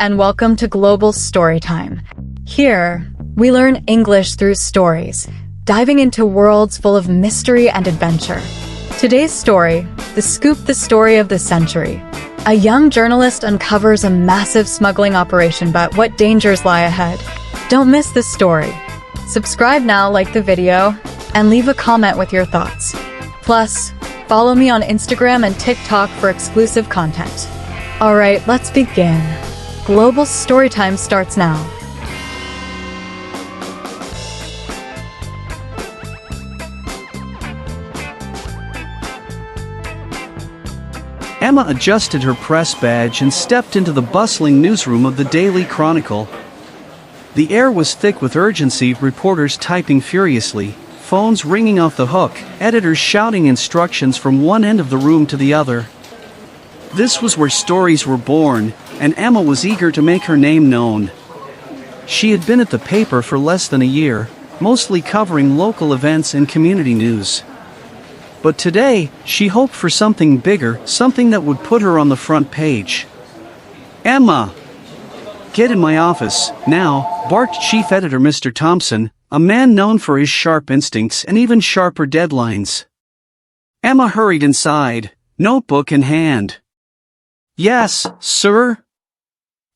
and welcome to Global Storytime. Here, we learn English through stories, diving into worlds full of mystery and adventure. Today's story, The Scoop, the story of the century. A young journalist uncovers a massive smuggling operation, but what dangers lie ahead? Don't miss this story. Subscribe now, like the video, and leave a comment with your thoughts. Plus, follow me on Instagram and TikTok for exclusive content. Alright, let's begin. Global Storytime starts now. Emma adjusted her press badge and stepped into the bustling newsroom of the Daily Chronicle. The air was thick with urgency, reporters typing furiously, phones ringing off the hook, editors shouting instructions from one end of the room to the other. This was where stories were born, and Emma was eager to make her name known. She had been at the paper for less than a year, mostly covering local events and community news. But today, she hoped for something bigger, something that would put her on the front page. "Emma! Get in my office, now," barked Chief Editor Mr. Thompson, a man known for his sharp instincts and even sharper deadlines. Emma hurried inside, notebook in hand. "Yes, sir?"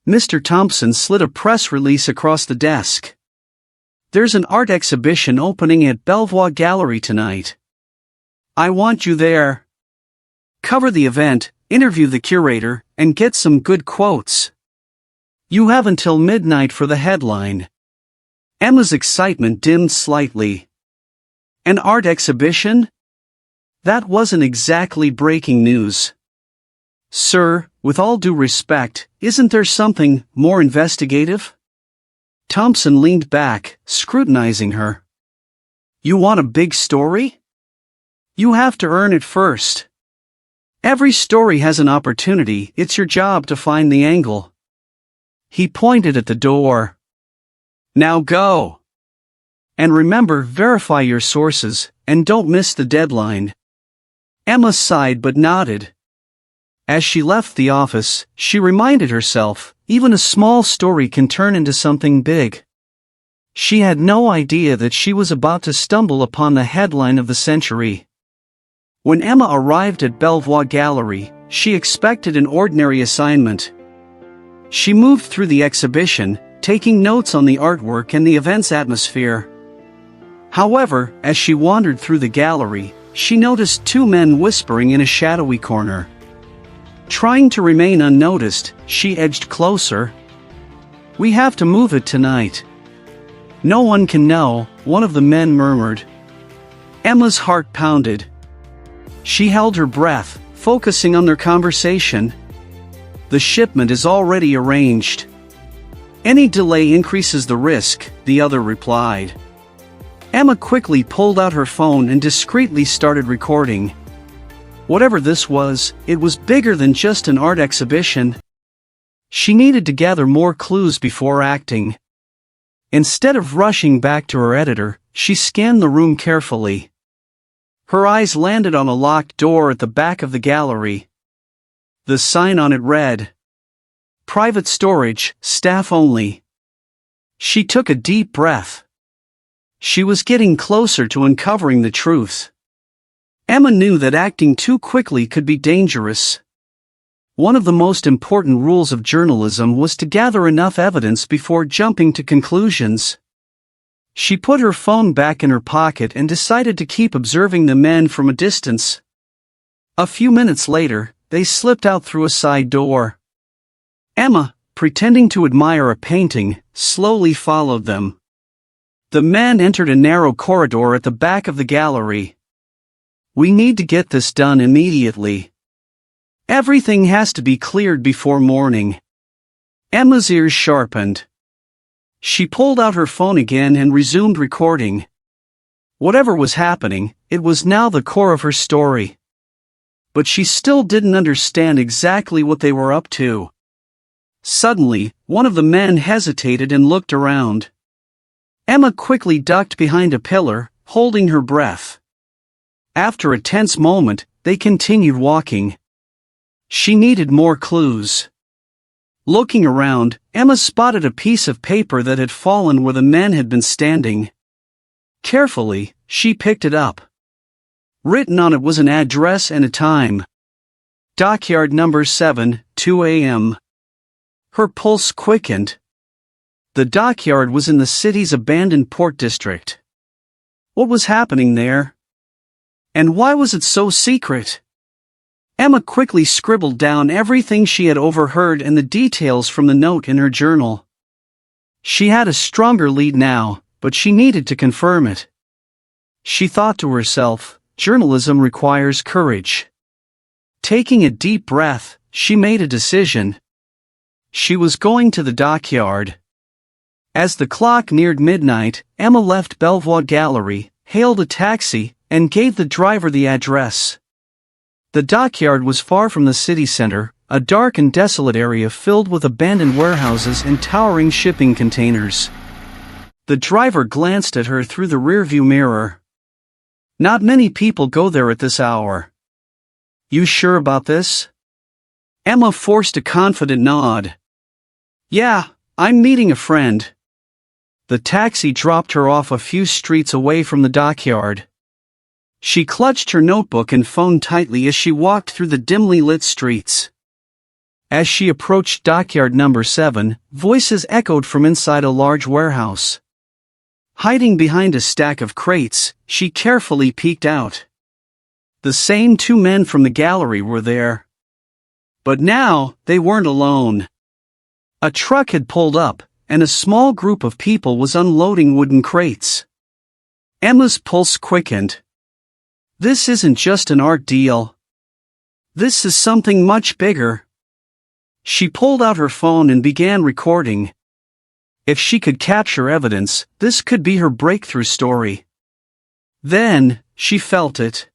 Mr. Thompson slid a press release across the desk. "There's an art exhibition opening at Belvoir Gallery tonight. I want you there. Cover the event, interview the curator, and get some good quotes. You have until midnight for the headline." Emma's excitement dimmed slightly. An art exhibition? That wasn't exactly breaking news. "Sir, with all due respect, isn't there something more investigative?" Thompson leaned back, scrutinizing her. "You want a big story? You have to earn it first. Every story has an opportunity, it's your job to find the angle." He pointed at the door. "Now go. And remember, verify your sources, and don't miss the deadline." Emma sighed but nodded. As she left the office, she reminded herself, even a small story can turn into something big. She had no idea that she was about to stumble upon the headline of the century. When Emma arrived at Belvoir Gallery, she expected an ordinary assignment. She moved through the exhibition, taking notes on the artwork and the event's atmosphere. However, as she wandered through the gallery, she noticed two men whispering in a shadowy corner. Trying to remain unnoticed, she edged closer. "We have to move it tonight." "No one can know," one of the men murmured. Emma's heart pounded. She held her breath, focusing on their conversation. "The shipment is already arranged. Any delay increases the risk," the other replied. Emma quickly pulled out her phone and discreetly started recording. Whatever this was, it was bigger than just an art exhibition. She needed to gather more clues before acting. Instead of rushing back to her editor, she scanned the room carefully. Her eyes landed on a locked door at the back of the gallery. The sign on it read, "Private storage, staff only." She took a deep breath. She was getting closer to uncovering the truth. Emma knew that acting too quickly could be dangerous. One of the most important rules of journalism was to gather enough evidence before jumping to conclusions. She put her phone back in her pocket and decided to keep observing the men from a distance. A few minutes later, they slipped out through a side door. Emma, pretending to admire a painting, slowly followed them. The men entered a narrow corridor at the back of the gallery. "We need to get this done immediately. Everything has to be cleared before morning." Emma's ears sharpened. She pulled out her phone again and resumed recording. Whatever was happening, it was now the core of her story. But she still didn't understand exactly what they were up to. Suddenly, one of the men hesitated and looked around. Emma quickly ducked behind a pillar, holding her breath. After a tense moment, they continued walking. She needed more clues. Looking around, Emma spotted a piece of paper that had fallen where the men had been standing. Carefully, she picked it up. Written on it was an address and a time. Dockyard number 7, 2 a.m. Her pulse quickened. The dockyard was in the city's abandoned port district. What was happening there? And why was it so secret? Emma quickly scribbled down everything she had overheard and the details from the note in her journal. She had a stronger lead now, but she needed to confirm it. She thought to herself, journalism requires courage. Taking a deep breath, she made a decision. She was going to the dockyard. As the clock neared midnight, Emma left Belvoir Gallery, hailed a taxi, and gave the driver the address. The dockyard was far from the city center, a dark and desolate area filled with abandoned warehouses and towering shipping containers. The driver glanced at her through the rearview mirror. Not many people go there at this hour. You sure about this? Emma forced a confident nod. Yeah, I'm meeting a friend. The taxi dropped her off a few streets away from the dockyard. She clutched her notebook and phone tightly as she walked through the dimly lit streets. As she approached dockyard number 7, voices echoed from inside a large warehouse. Hiding behind a stack of crates, she carefully peeked out. The same 2 men from the gallery were there. But now, they weren't alone. A truck had pulled up, and a small group of people was unloading wooden crates. Emma's pulse quickened. This isn't just an art deal. This is something much bigger. She pulled out her phone and began recording. If she could capture evidence, this could be her breakthrough story. Then, she felt it.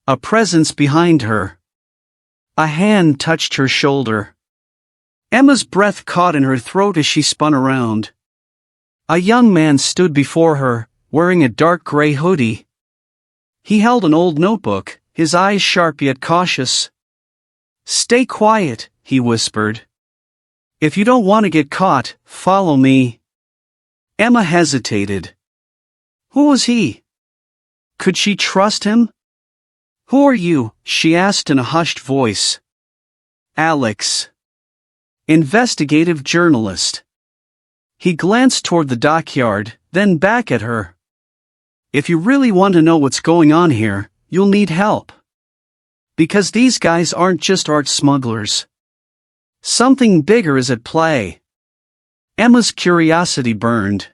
A presence behind her. A hand touched her shoulder. Emma's breath caught in her throat as she spun around. A young man stood before her, wearing a dark gray hoodie. He held an old notebook, his eyes sharp yet cautious. Stay quiet, he whispered. If you don't want to get caught, follow me. Emma hesitated. Who was he? Could she trust him? Who are you? She asked in a hushed voice. Alex. Investigative journalist. He glanced toward the dockyard, then back at her. If you really want to know what's going on here, you'll need help. Because these guys aren't just art smugglers. Something bigger is at play. Emma's curiosity burned.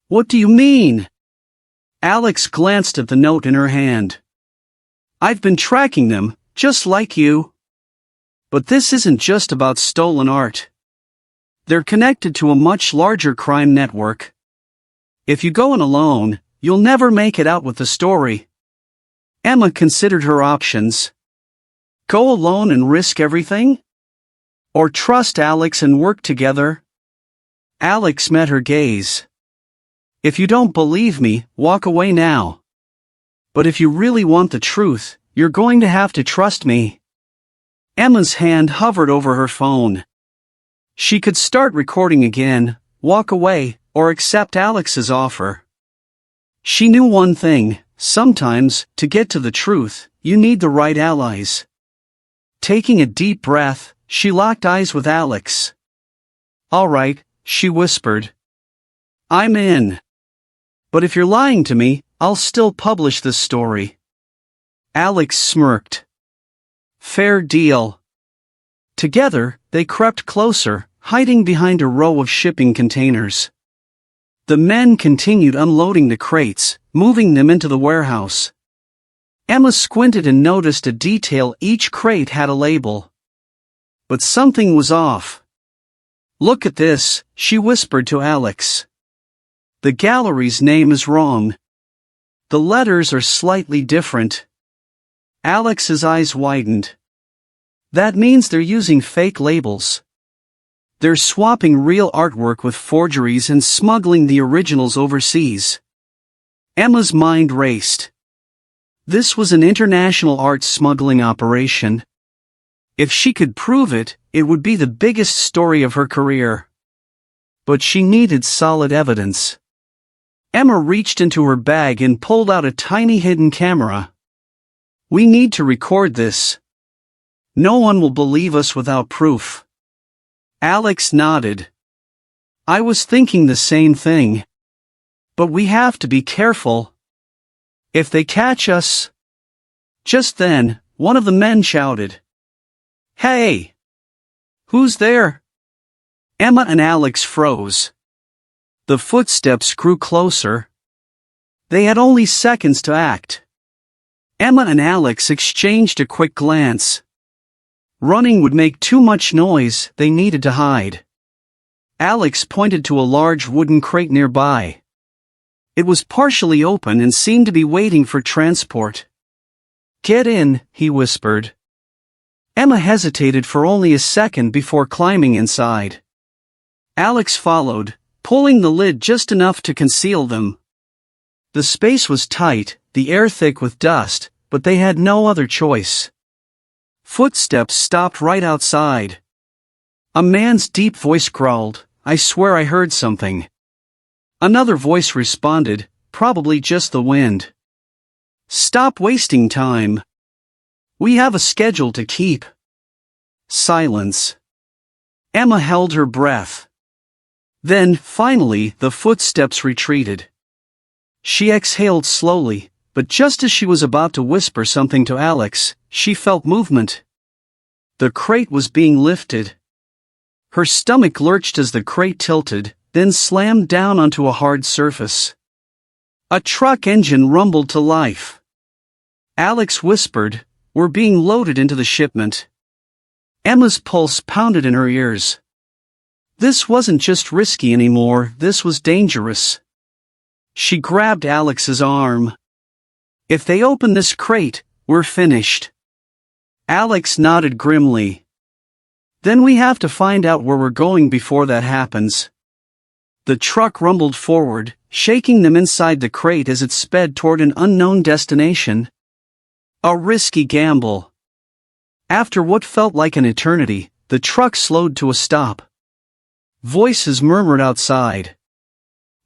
What do you mean? Alex glanced at the note in her hand. I've been tracking them, just like you. But this isn't just about stolen art. They're connected to a much larger crime network. If you go in alone, you'll never make it out with the story. Emma considered her options. Go alone and risk everything? Or trust Alex and work together? Alex met her gaze. If you don't believe me, walk away now. But if you really want the truth, you're going to have to trust me. Emma's hand hovered over her phone. She could start recording again, walk away, or accept Alex's offer. She knew one thing, sometimes, to get to the truth, you need the right allies. Taking a deep breath, she locked eyes with Alex. All right, she whispered. I'm in. But if you're lying to me, I'll still publish this story. Alex smirked. Fair deal. Together, they crept closer, hiding behind a row of shipping containers. The men continued unloading the crates, moving them into the warehouse. Emma squinted and noticed a detail: each crate had a label. But something was off. Look at this, she whispered to Alex. The gallery's name is wrong. The letters are slightly different. Alex's eyes widened. That means they're using fake labels. They're swapping real artwork with forgeries and smuggling the originals overseas. Emma's mind raced. This was an international art smuggling operation. If she could prove it, it would be the biggest story of her career. But she needed solid evidence. Emma reached into her bag and pulled out a tiny hidden camera. We need to record this. No one will believe us without proof. Alex nodded. I was thinking the same thing. But we have to be careful. If they catch us. Just then, one of the men shouted. Hey! Who's there? Emma and Alex froze. The footsteps grew closer. They had only seconds to act. Emma and Alex exchanged a quick glance. Running would make too much noise, they needed to hide. Alex pointed to a large wooden crate nearby. It was partially open and seemed to be waiting for transport. Get in, he whispered. Emma hesitated for only a second before climbing inside. Alex followed, pulling the lid just enough to conceal them. The space was tight, the air thick with dust, but they had no other choice. Footsteps stopped right outside. A man's deep voice growled, I swear I heard something. Another voice responded, probably just the wind. Stop wasting time. We have a schedule to keep. Silence. Emma held her breath. Then, finally, the footsteps retreated. She exhaled slowly, but just as she was about to whisper something to Alex, she felt movement. The crate was being lifted. Her stomach lurched as the crate tilted, then slammed down onto a hard surface. A truck engine rumbled to life. Alex whispered, We're being loaded into the shipment. Emma's pulse pounded in her ears. This wasn't just risky anymore, this was dangerous. She grabbed Alex's arm. If they open this crate, we're finished. Alex nodded grimly. Then we have to find out where we're going before that happens. The truck rumbled forward, shaking them inside the crate as it sped toward an unknown destination. A risky gamble. After what felt like an eternity, the truck slowed to a stop. Voices murmured outside.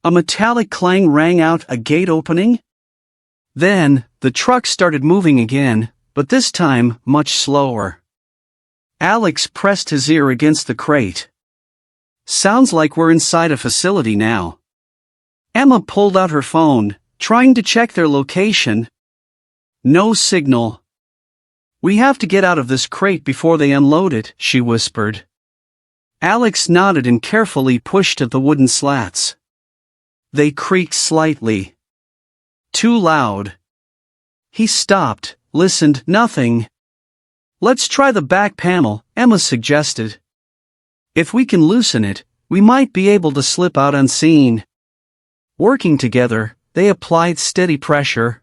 A metallic clang rang out, a gate opening? Then, the truck started moving again, but this time, much slower. Alex pressed his ear against the crate. Sounds like we're inside a facility now. Emma pulled out her phone, trying to check their location. No signal. We have to get out of this crate before they unload it, she whispered. Alex nodded and carefully pushed at the wooden slats. They creaked slightly. Too loud. He stopped, listened, nothing. Let's try the back panel, Emma suggested. If we can loosen it, we might be able to slip out unseen. Working together, they applied steady pressure.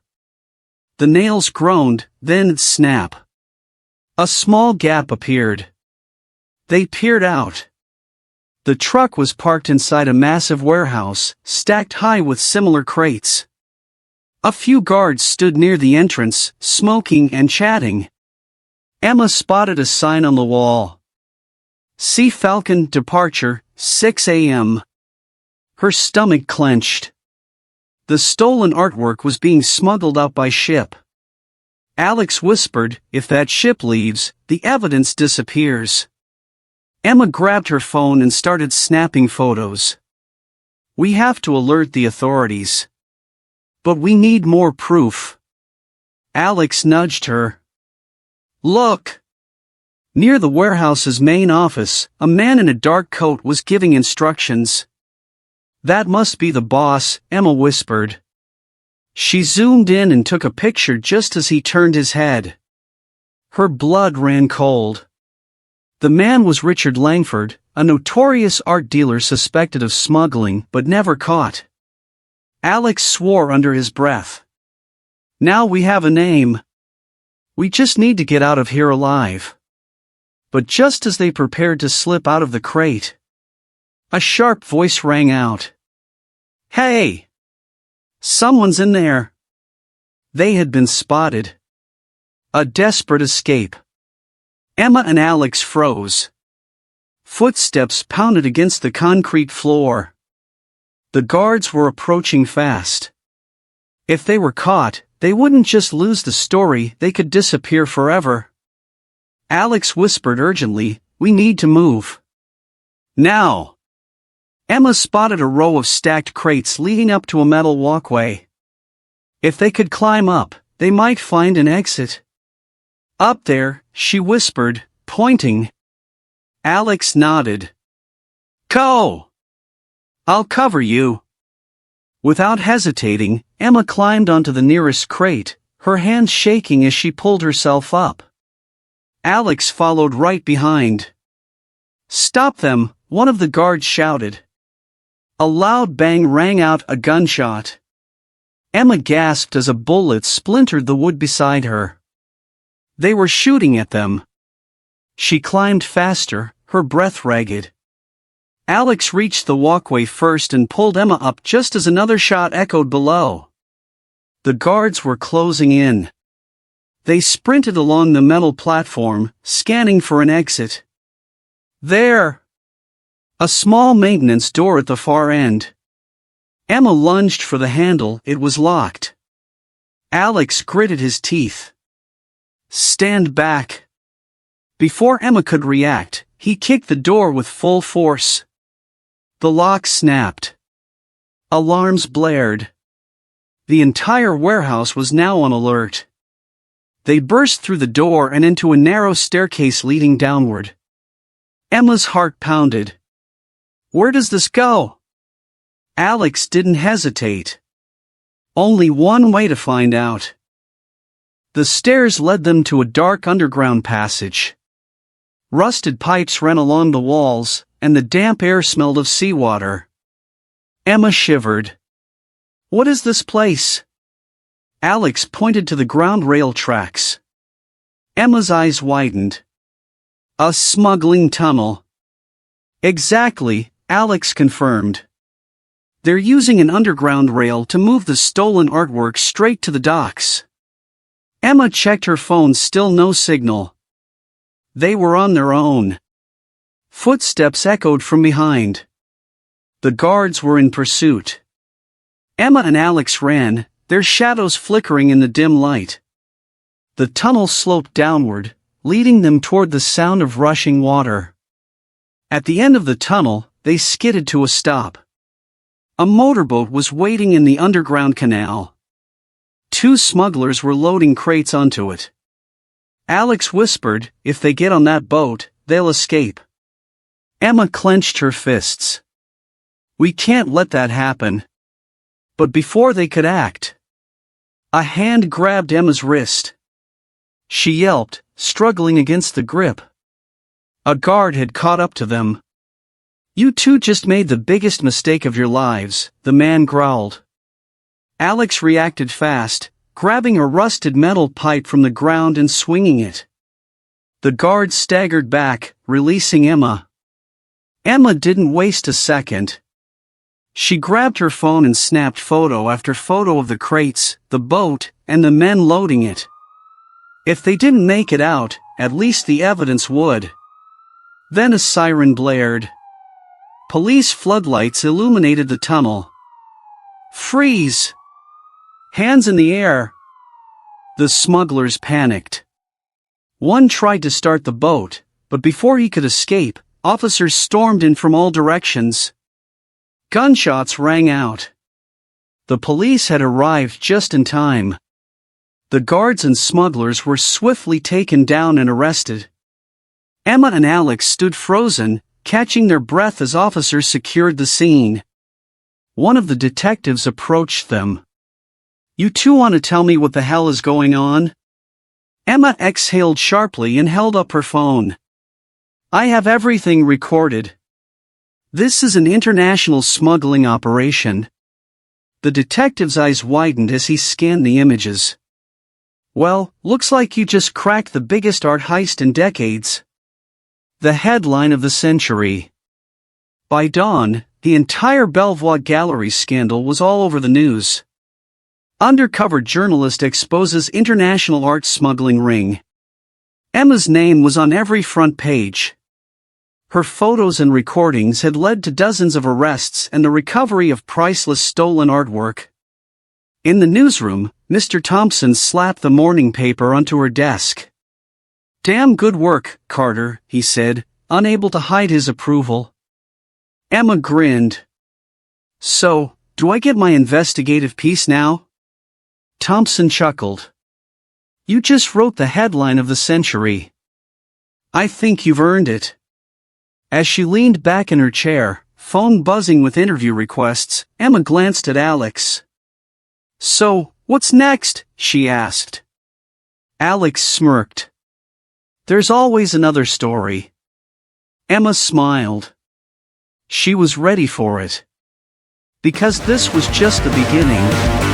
The nails groaned, then snap. A small gap appeared. They peered out. The truck was parked inside a massive warehouse, stacked high with similar crates. A few guards stood near the entrance, smoking and chatting. Emma spotted a sign on the wall. Sea Falcon departure, 6 a.m. Her stomach clenched. The stolen artwork was being smuggled out by ship. Alex whispered, if that ship leaves, the evidence disappears. Emma grabbed her phone and started snapping photos. We have to alert the authorities. But we need more proof. Alex nudged her. Look! Near the warehouse's main office, a man in a dark coat was giving instructions. That must be the boss, Emma whispered. She zoomed in and took a picture just as he turned his head. Her blood ran cold. The man was Richard Langford, a notorious art dealer suspected of smuggling but never caught. Alex swore under his breath. Now we have a name. We just need to get out of here alive. But just as they prepared to slip out of the crate, a sharp voice rang out. Hey! Someone's in there. They had been spotted. A desperate escape. Emma and Alex froze. Footsteps pounded against the concrete floor. The guards were approaching fast. If they were caught, they wouldn't just lose the story, they could disappear forever. Alex whispered urgently, "We need to move. Now!" Emma spotted a row of stacked crates leading up to a metal walkway. If they could climb up, they might find an exit. "Up there," she whispered, pointing. Alex nodded. "Go! I'll cover you." Without hesitating, Emma climbed onto the nearest crate, her hands shaking as she pulled herself up. Alex followed right behind. "Stop them," one of the guards shouted. A loud bang rang out, a gunshot. Emma gasped as a bullet splintered the wood beside her. They were shooting at them. She climbed faster, her breath ragged. Alex reached the walkway first and pulled Emma up just as another shot echoed below. The guards were closing in. They sprinted along the metal platform, scanning for an exit. There! A small maintenance door at the far end. Emma lunged for the handle, it was locked. Alex gritted his teeth. "Stand back." Before Emma could react, he kicked the door with full force. The lock snapped. Alarms blared. The entire warehouse was now on alert. They burst through the door and into a narrow staircase leading downward. Emma's heart pounded. Where does this go? Alex didn't hesitate. Only one way to find out. The stairs led them to a dark underground passage. Rusted pipes ran along the walls, and the damp air smelled of seawater. Emma shivered. What is this place? Alex pointed to the ground rail tracks. Emma's eyes widened. A smuggling tunnel. Exactly, Alex confirmed. They're using an underground rail to move the stolen artwork straight to the docks. Emma checked her phone, still no signal. They were on their own. Footsteps echoed from behind. The guards were in pursuit. Emma and Alex ran, their shadows flickering in the dim light. The tunnel sloped downward, leading them toward the sound of rushing water. At the end of the tunnel, they skidded to a stop. A motorboat was waiting in the underground canal. Two smugglers were loading crates onto it. Alex whispered, if they get on that boat, they'll escape. Emma clenched her fists. We can't let that happen. But before they could act, a hand grabbed Emma's wrist. She yelped, struggling against the grip. A guard had caught up to them. You two just made the biggest mistake of your lives, the man growled. Alex reacted fast, grabbing a rusted metal pipe from the ground and swinging it. The guard staggered back, releasing Emma. Emma didn't waste a second. She grabbed her phone and snapped photo after photo of the crates, the boat, and the men loading it. If they didn't make it out, at least the evidence would. Then a siren blared. Police floodlights illuminated the tunnel. Freeze! Hands in the air. The smugglers panicked. One tried to start the boat, but before he could escape, officers stormed in from all directions. Gunshots rang out. The police had arrived just in time. The guards and smugglers were swiftly taken down and arrested. Emma and Alex stood frozen, catching their breath as officers secured the scene. One of the detectives approached them. You two want to tell me what the hell is going on? Emma exhaled sharply and held up her phone. I have everything recorded. This is an international smuggling operation. The detective's eyes widened as he scanned the images. Well, looks like you just cracked the biggest art heist in decades. The headline of the century. By dawn, the entire Belvoir Gallery scandal was all over the news. Undercover journalist exposes international art smuggling ring. Emma's name was on every front page. Her photos and recordings had led to dozens of arrests and the recovery of priceless stolen artwork. In the newsroom, Mr. Thompson slapped the morning paper onto her desk. "Damn good work, Carter," he said, unable to hide his approval. Emma grinned. "So, do I get my investigative piece now?" Thompson chuckled. "You just wrote the headline of the century. I think you've earned it." As she leaned back in her chair, phone buzzing with interview requests, Emma glanced at Alex. "So, what's next?" she asked. Alex smirked. "There's always another story." Emma smiled. She was ready for it. Because this was just the beginning.